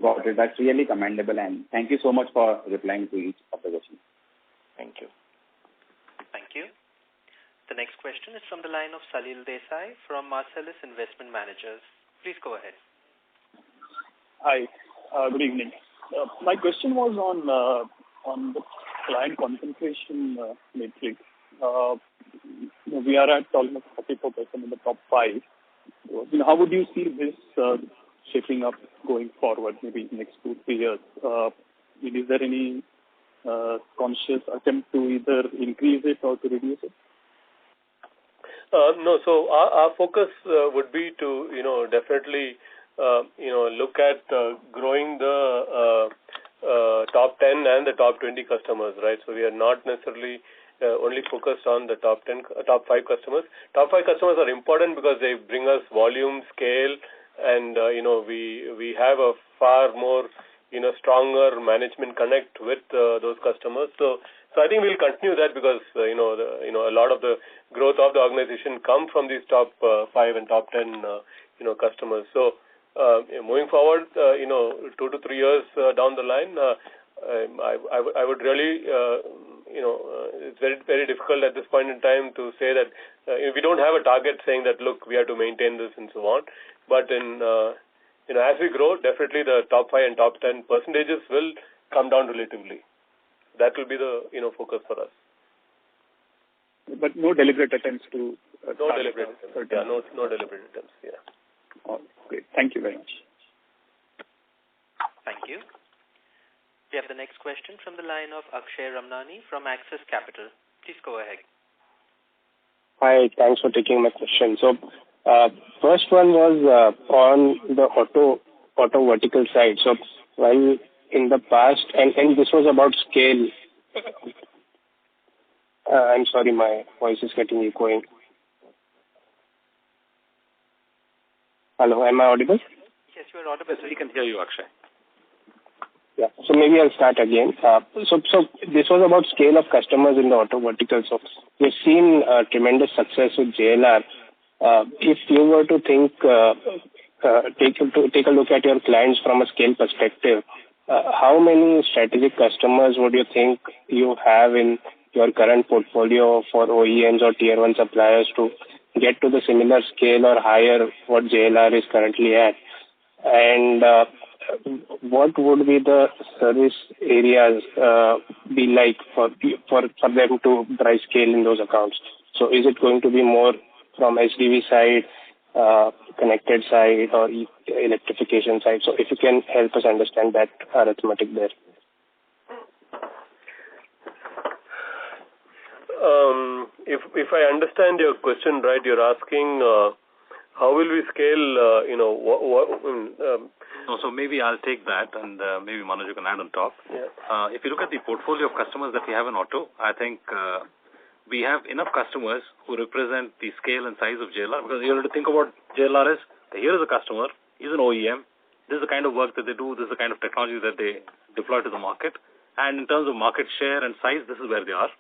Got it. That's really commendable, and thank you so much for replying to each of the questions. Thank you. Thank you. The next question is from the line of Salil Desai from Marcellus Investment Managers. Please go ahead. Hi. Good evening. My question was on the client concentration matrix. We are at almost 34% in the top 5. How would you see this shaping up going forward, maybe in the next 2-3 years? Is there any conscious attempt to either increase it or to reduce it? No. So our focus would be to, definitely, look at growing the top 10 and the top 20 customers, right? So we are not necessarily only focused on the top 5 customers. Top 5 customers are important because they bring us volume, scale, and, we have a far more, stronger management connect with those customers. So I think we'll continue that because, a lot of the growth of the organization come from these top 5 and top 10, customers. So moving forward, 2 to 3 years down the line, I would really, it's very, very difficult at this point in time to say that we don't have a target saying that, look, we have to maintain this and so on. But as we grow, definitely the top 5 and top 10 percentages will come down relatively. That will be the focus for us. But no deliberate attempts to. No deliberate attempts. Yeah, no deliberate attempts. Yeah. Oh, great. Thank you very much. Thank you. We have the next question from the line of Akshay Ramnani from Axis Capital. Please go ahead. Hi, thanks for taking my question. So, first one was on the auto vertical side. So, while in the past, and this was about scale. I'm sorry, my voice is getting echoing. Hello, am I audible? Yes, you are audible. We can hear you, Akshay. Yeah, so maybe I'll start again. So this was about scale of customers in the auto vertical. So we've seen tremendous success with JLR. If you were to think, take a look at your clients from a scale perspective, how many strategic customers would you think you have in your current portfolio for OEMs or Tier 1 suppliers to get to the similar scale or higher what JLR is currently at? And what would be the service areas be like for them to drive scale in those accounts? So is it going to be more from SDV side, connected side, or electrification side? So if you can help us understand that arithmetic there. If I understand your question right, you're asking how will we scale, No, so maybe I'll take that, and maybe Manoj, you can add on top. Yeah. If you look at the portfolio of customers that we have in auto, I think we have enough customers who represent the scale and size of JLR, because you have to think about JLR as, here is a customer, he's an OEM, this is the kind of work that they do, this is the kind of technology that they deploy to the market, and in terms of market share and size, this is where they are.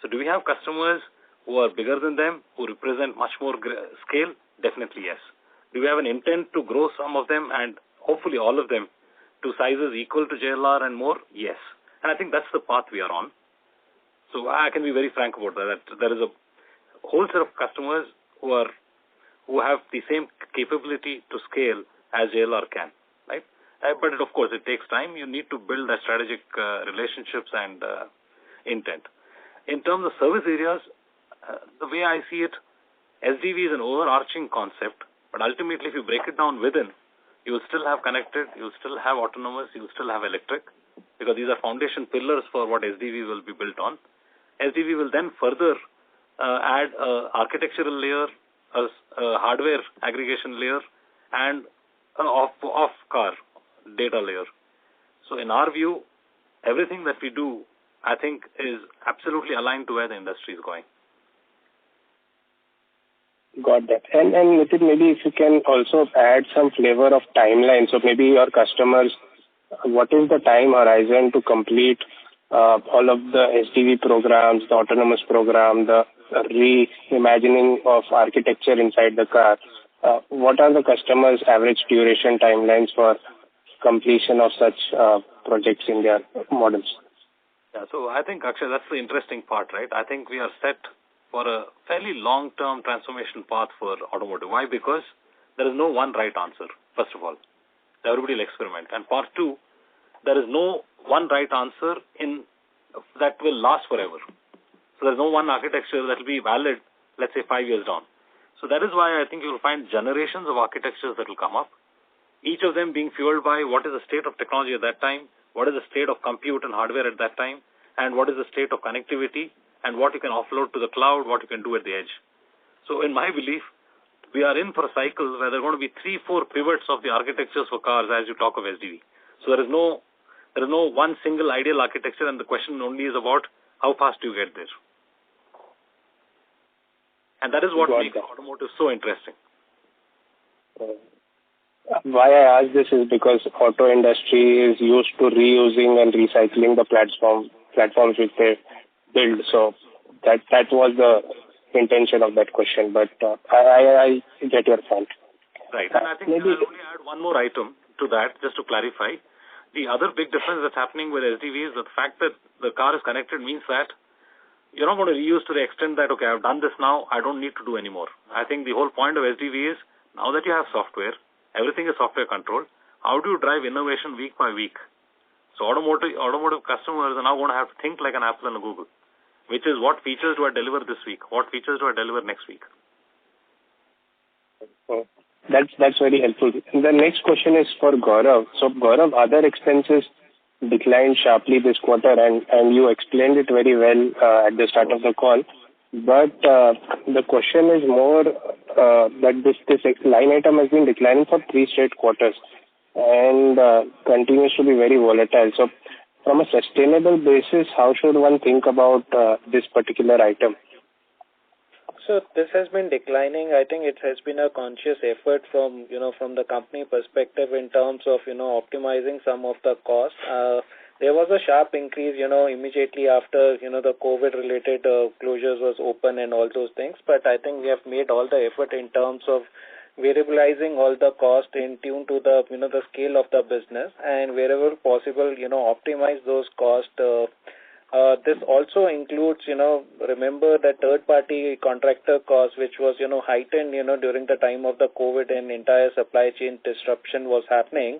So do we have customers who are bigger than them, who represent much more scale? Definitely yes. Do we have an intent to grow some of them and hopefully all of them to sizes equal to JLR and more? Yes. And I think that's the path we are on. So I can be very frank about that there is a whole set of customers who have the same capability to scale as JLR can, right? But of course, it takes time. You need to build a strategic relationships and intent. In terms of service areas, the way I see it, SDV is an overarching concept But ultimately, if you break it down within, you will still have connected, you will still have autonomous, you will still have electric, because these are foundation pillars for what SDV will be built on. SDV will then further add an architectural layer, a hardware aggregation layer, and an off-car data layer. So in our view, everything that we do, I think, is absolutely aligned to where the industry is going. Got that. And Nitin, maybe if you can also add some flavor of timeline. So maybe your customers, what is the time horizon to complete all of the SDV programs, the autonomous program, the reimagining of architecture inside the car? What are the customers' average duration timelines for completion of such projects in their models? Yeah, so I think, Akshay, that's the interesting part, right? I think we are set for a fairly long-term transformation path for automotive. Why? Because there is no one right answer, first of all. Everybody will experiment. And part two, there is no one right answer that will last forever. So there's no one architecture that will be valid, let's say, 5 years down. So that is why I think you will find generations of architectures that will come up, each of them being fueled by what is the state of technology at that time, what is the state of compute and hardware at that time, and what is the state of connectivity, and what you can offload to the cloud, what you can do at the edge. So in my belief, we are in for a cycle where there are going to be 3-4 pivots of the architectures for cars as you talk of SDV. So there is no one single ideal architecture, and the question only is about how fast do you get there. And that is what makes automotive so interesting. Why I ask this is because auto industry is used to reusing and recycling the platforms which they build. So that was the intention of that question. But I get your point. Right. And I think I'll only add one more item to that, just to clarify. The other big difference that's happening with SDV is the fact that the car is connected means that you're not going to reuse to the extent that, okay, I've done this now, I don't need to do anymore. I think the whole point of SDV is, now that you have software, everything is software controlled, how do you drive innovation week by week? So automotive customers are now going to have to think like an Apple and a Google, which is what features do I deliver this week? What features do I deliver next week? That's very helpful. The next question is for Gaurav. So Gaurav, other expenses declined sharply this quarter, and you explained it very well at the start of the call. But the question is more that this line item has been declining for 3 straight quarters and continues to be very volatile. So from a sustainable basis, how should one think about this particular item? So this has been declining. I think it has been a conscious effort from the company perspective in terms of, optimizing some of the costs. There was a sharp increase, immediately after, the COVID-related closures was open and all those things. But I think we have made all the effort in terms of variabilizing all the cost in tune to the, the scale of the business, and wherever possible, optimize those costs. This also includes, remember the third-party contractor cost, which was, heightened, during the time of the COVID and entire supply chain disruption was happening.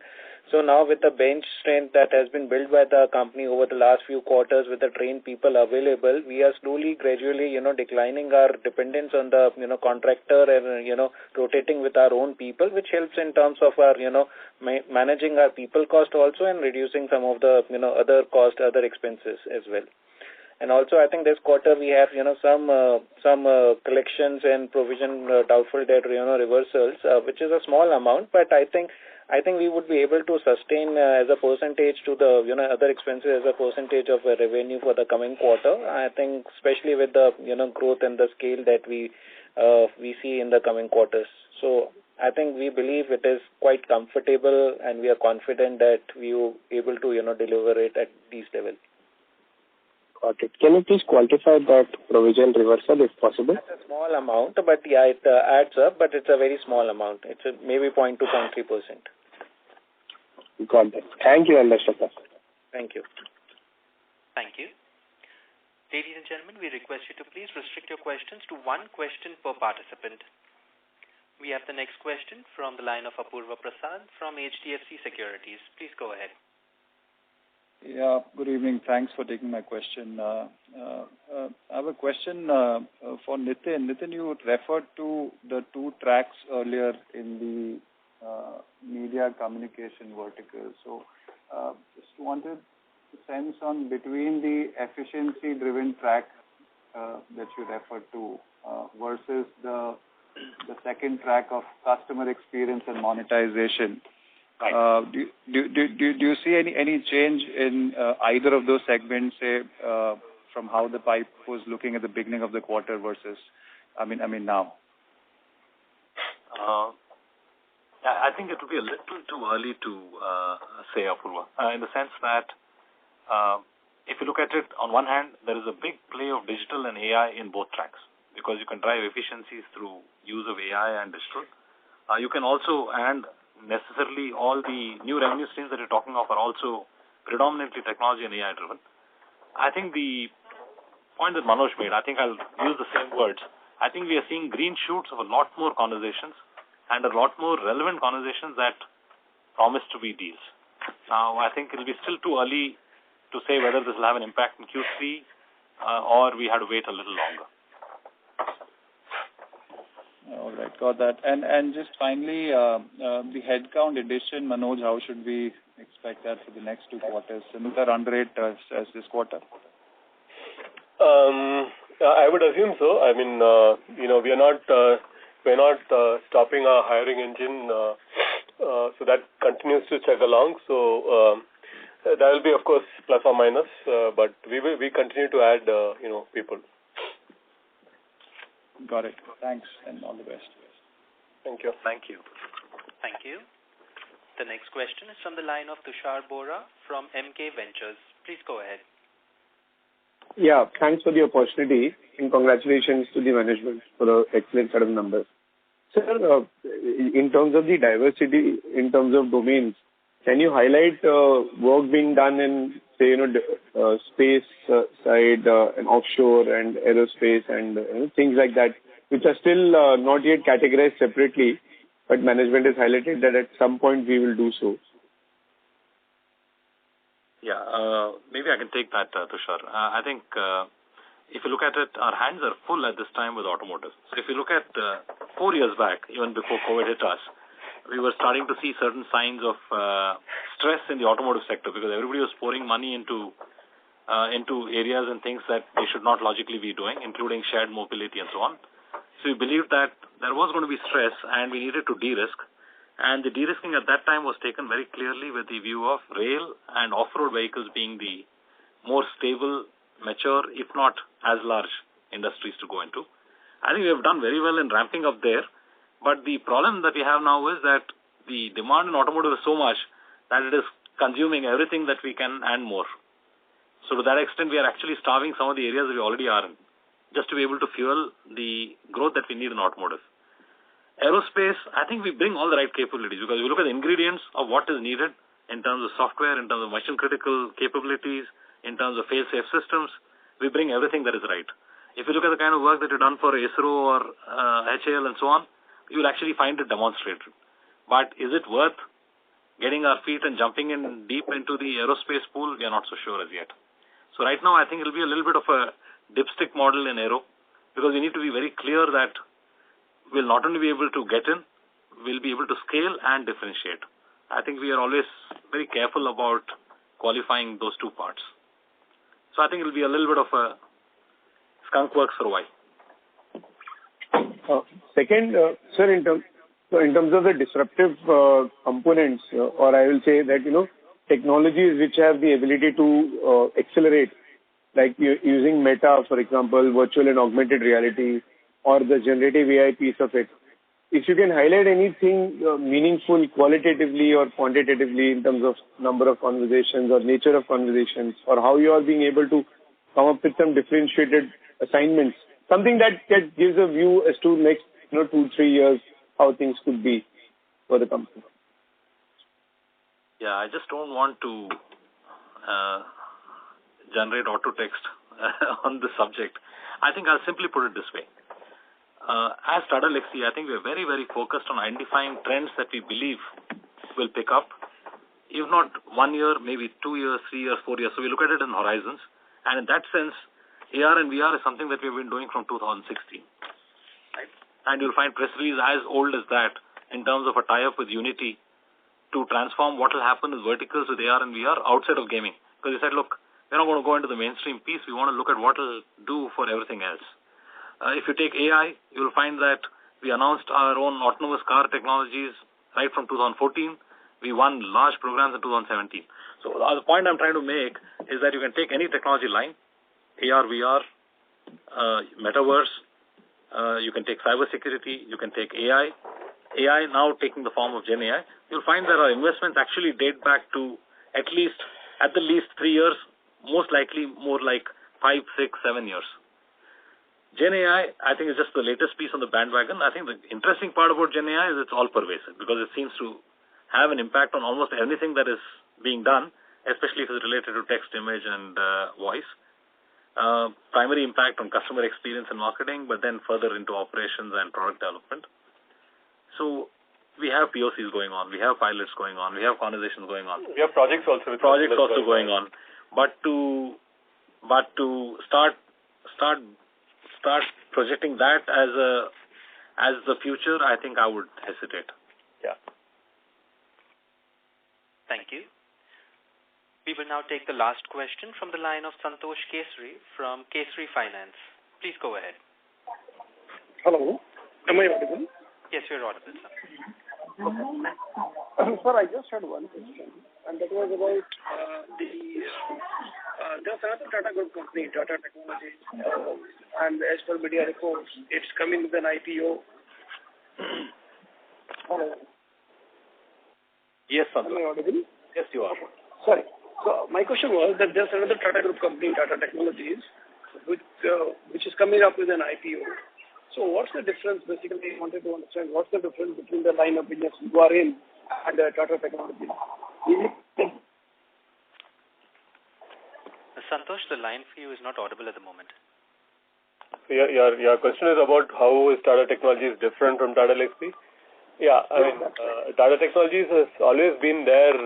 So now with the bench strength that has been built by the company over the last few quarters with the trained people available, we are slowly, gradually, declining our dependence on the, contractor and, rotating with our own people, which helps in terms of our, managing our people cost also and reducing some of the, other expenses as well. And also, I think this quarter we have, some collections and provision doubtful debt, reversals, which is a small amount, but I think we would be able to sustain as a percentage to the, other expenses as a percentage of revenue for the coming quarter. I think especially with the, growth and the scale that we see in the coming quarters. So I think we believe it is quite comfortable, and we are confident that we will be able to, deliver it at these levels. Got it. Can you please quantify that provision reversal if possible? It's a small amount, but yeah, it adds up, but it's a very small amount. It's maybe 0.2, 0.3%. Got that. Thank you, and best of luck. Thank you. Thank you. Ladies and gentlemen, we request you to please restrict your questions to one question per participant. We have the next question from the line of Apurva Prasad from HDFC Securities. Please go ahead. Yeah, good evening. Thanks for taking my question. I have a question for Nitin. Nitin, you referred to the two tracks earlier in the media communication vertical. So just wanted a sense on between the efficiency-driven track that you referred to versus the second track of customer experience and monetization. Do you see any change in either of those segments, say, from how the pipe was looking at the beginning of the quarter versus, now? I think it would be a little too early to say, Apurva, in the sense that if you look at it, on one hand, there is a big play of digital and AI in both tracks because you can drive efficiencies through use of AI and digital. You can also, and necessarily all the new revenue streams that you're talking of are also predominantly technology and AI driven. I think the point that Manoj made, I think I'll use the same words. I think we are seeing green shoots of a lot more conversations and a lot more relevant conversations that promise to be deals. Now, I think it'll be still too early to say whether this will have an impact in Q3 or we had to wait a little longer. All right, got that. And just finally, the headcount addition, Manoj, how should we expect that for the next 2 quarters? Similar run rate as this quarter? I would assume so. I mean, we're not stopping our hiring engine, so that continues to chug along. So that will be, of course, plus or minus, but we continue to add, people. Got it. Thanks, and all the best. Thank you. Thank you. Thank you. The next question is from the line of Tushar Bora from MK Ventures. Please go ahead. Yeah, thanks for the opportunity and congratulations to the management for the excellent set of numbers. Sir, in terms of the diversity, in terms of domains, can you highlight work being done in, say, space side and offshore and aerospace and things like that, which are still not yet categorized separately, but management has highlighted that at some point we will do so. Yeah, maybe I can take that, Tushar. I think if you look at it, our hands are full at this time with automotive. So if you look at 4 years back, even before COVID hit us, we were starting to see certain signs of stress in the automotive sector because everybody was pouring money into areas and things that they should not logically be doing, including shared mobility and so on. So we believed that there was going to be stress and we needed to de-risk. And the de-risking at that time was taken very clearly with the view of rail and off-road vehicles being the more stable, mature, if not as large industries to go into. I think we have done very well in ramping up there. But the problem that we have now is that the demand in automotive is so much that it is consuming everything that we can and more. So to that extent, we are actually starving some of the areas that we already are in, just to be able to fuel the growth that we need in automotive. Aerospace, I think we bring all the right capabilities because we look at the ingredients of what is needed in terms of software, in terms of mission-critical capabilities, in terms of fail-safe systems. We bring everything that is right. If you look at the kind of work that you've done for ISRO or HAL and so on, you will actually find it demonstrated. But is it worth getting our feet and jumping in deep into the aerospace pool? We are not so sure as yet. So right now, I think it will be a little bit of a dipstick model in aero because we need to be very clear that we'll not only be able to get in, we'll be able to scale and differentiate. I think we are always very careful about qualifying those two parts. So I think it will be a little bit of a skunk works for a while. Second, sir, in terms of the disruptive components, or I will say that, technologies which have the ability to accelerate, like using Meta, for example, virtual and augmented reality, or the generative AI piece of it. If you can highlight anything meaningful qualitatively or quantitatively in terms of number of conversations or nature of conversations, or how you are being able to come up with some differentiated assignments, something that gives a view as to next 2-3 years how things could be for the company. Yeah, I just don't want to generate auto text on this subject. I think I'll simply put it this way. As Tata Elxsi, I think we are very, very focused on identifying trends that we believe will pick up if not 1 year, maybe 2 years, 3 years, 4 years. So we look at it in horizons. And in that sense, AR and VR is something that we've been doing from 2016. Right? And you'll find press release as old as that in terms of a tie-up with Unity to transform what will happen with verticals with AR and VR outside of gaming. Because we said, look, we're not going to go into the mainstream piece. We want to look at what it'll do for everything else. If you take AI, you'll find that we announced our own autonomous car technologies right from 2014. We won large programs in 2017. So the point I'm trying to make is that you can take any technology line, AR, VR, metaverse, you can take cybersecurity, you can take AI. AI now taking the form of Gen AI. You'll find that our investments actually date back to at the least 3 years, most likely more like 5, 6, 7 years. Gen AI, I think, is just the latest piece on the bandwagon. I think the interesting part about Gen AI is it's all pervasive because it seems to have an impact on almost anything that is being done, especially if it's related to text, image, and voice. Primary impact on customer experience and marketing, but then further into operations and product development. So we have POCs going on, we have pilots going on, we have conversations going on. We have projects also. Going on. But to start projecting that as the future, I think I would hesitate. Yeah. Thank you. We will now take the last question from the line of Santosh Kesri from Kesri Finance. Please go ahead. Hello. Am I audible? Yes, you're audible, sir. Sir, I just had one question, and that was about there's another Tata Group company, Tata Technologies, and as per media reports, it's coming with an IPO. Hello. Yes, sir. Am I audible? Yes, you are. Sorry. So my question was that there's another Tata Group company, Tata Technologies, which is coming up with an IPO. So what's the difference? Basically, I wanted to understand what's the difference between the line of business you are in and Tata Technologies. Santosh, the line for you is not audible at the moment. Your question is about how is Tata Technologies different from Tata Elxsi? Yeah, I mean, Tata Technologies has always been there,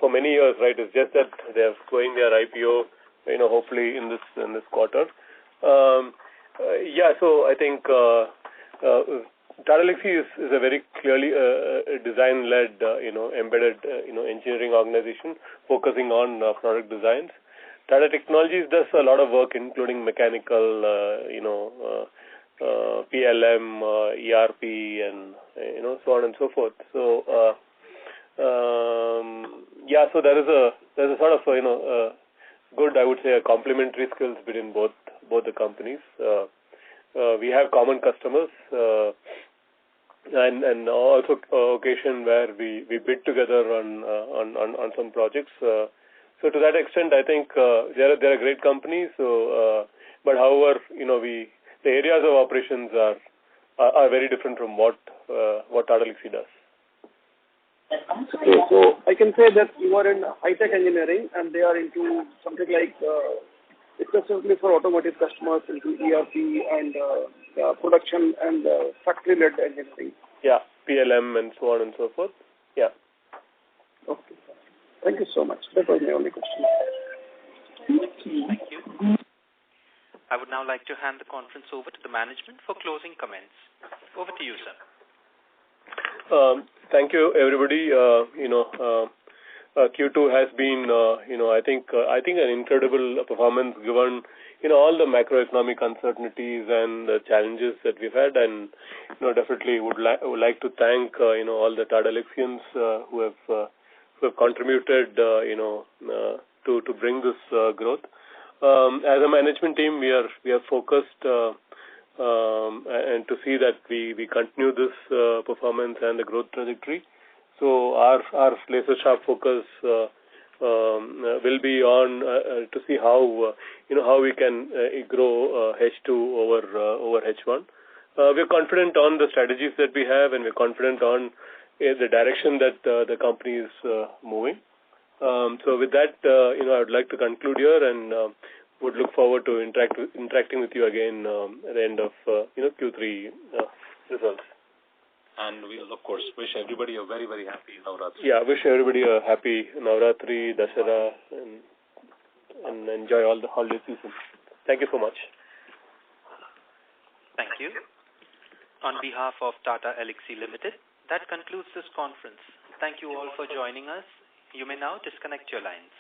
for many years, right? It's just that they are going their IPO, hopefully in this quarter. So I think Tata Elxsi is a very clearly design-led, embedded, engineering organization focusing on product designs. Tata Technologies does a lot of work, including mechanical, PLM, ERP, and so on and so forth. So so there's a sort of good, I would say, a complementary skills between both the companies. We have common customers, and also occasion where we bid together on some projects. So to that extent, I think they're a great company. So, but however, the areas of operations are very different from what Tata Elxsi does. Okay, so I can say that you are in high-tech engineering and they are into something like especially for automotive customers into ERP and production and factory-led engineering. Yeah, PLM and so on and so forth. Yeah. Okay. Thank you so much. That was my only question. Thank you. I would now like to hand the conference over to the management for closing comments. Over to you, sir. Thank you, everybody. Q2 has been, I think an incredible performance given, all the macroeconomic uncertainties and the challenges that we've had, and definitely would like to thank all the Tata Elxsians who have contributed to bring this growth. As a management team, we are focused and to see that we continue this performance and the growth trajectory. So our laser sharp focus will be on to see how we can grow H2 over H1. We're confident on the strategies that we have, and we're confident on the direction that the company is moving. So with that, I would like to conclude here and would look forward to interacting with you again at the end of Q3 results. And we'll, of course, wish everybody a very, very happy Navratri. Yeah, wish everybody a happy Navratri, Dasara, and enjoy all the holiday season. Thank you so much. Thank you. On behalf of Tata Elxsi Limited, that concludes this conference. Thank you all for joining us. You may now disconnect your lines.